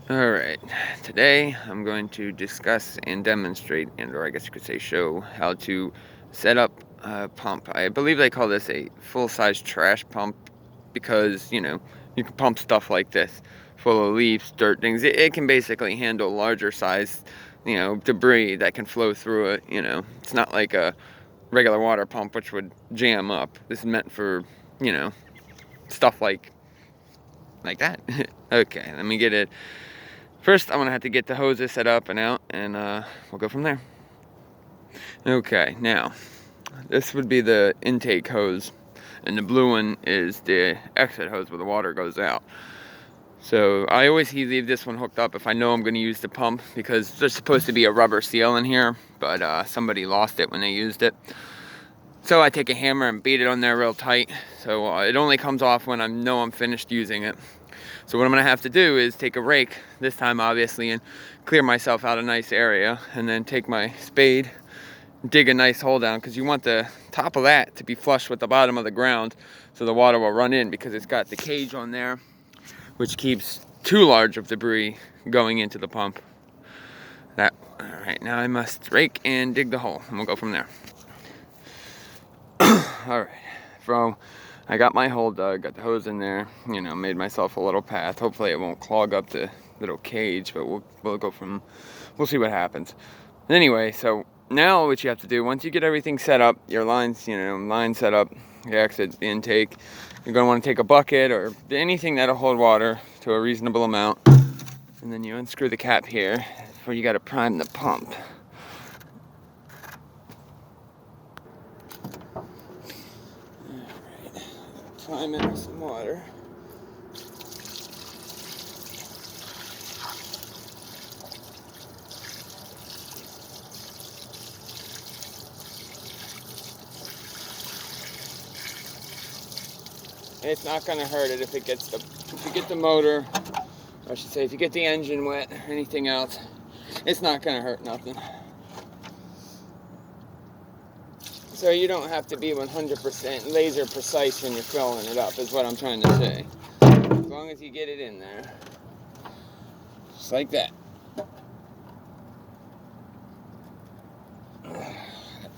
Alright, today I'm going to discuss and demonstrate, or I guess you could say show, how to set up a pump. I believe they call this a full-size trash pump because, you can pump stuff like this, full of leaves, dirt, things. It can basically handle larger size, debris that can flow through it. It's not like a regular water pump, which would jam up. This is meant for, you know, stuff like that. Okay, let me get it. First, I'm gonna have to get the hoses set up and out, and we'll go from there. Okay, now, this would be the intake hose, and the blue one is the exit hose where the water goes out. So I always leave this one hooked up if I know I'm gonna use the pump, because there's supposed to be a rubber seal in here, but somebody lost it when they used it. So I take a hammer and beat it on there real tight, so it only comes off when I know I'm finished using it. So what I'm gonna have to do is take a rake, this time obviously, and clear myself out a nice area, and then take my spade, dig a nice hole down, because you want the top of that to be flush with the bottom of the ground so the water will run in, because it's got the cage on there, which keeps too large of debris going into the pump. All right, now I must rake and dig the hole, and we'll go from there. All right, I got my hole dug, got the hose in there, made myself a little path. Hopefully it won't clog up the little cage, but we'll see what happens. Anyway, so now what you have to do, once you get everything set up, your lines, line set up, the exit, the intake, you're gonna wanna take a bucket or anything that'll hold water to a reasonable amount. And then you unscrew the cap here, before you gotta prime the pump. Prime it with some water. And it's not going to hurt it if you get the motor, or I should say if you get the engine wet or anything else, it's not going to hurt nothing. So you don't have to be 100% laser precise when you're filling it up, is what I'm trying to say. As long as you get it in there. Just like that.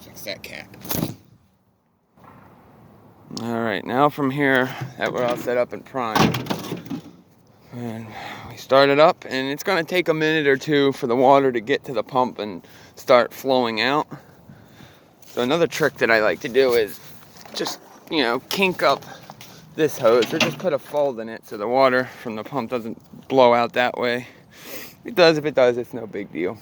Fix that cap. Alright, now from here, that we're all set up and primed. And we start it up, and it's going to take a minute or two for the water to get to the pump and start flowing out. So another trick that I like to do is just, kink up this hose, or just put a fold in it so the water from the pump doesn't blow out that way. If it does, it's no big deal.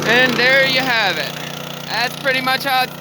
And there you have it. That's pretty much how it's done.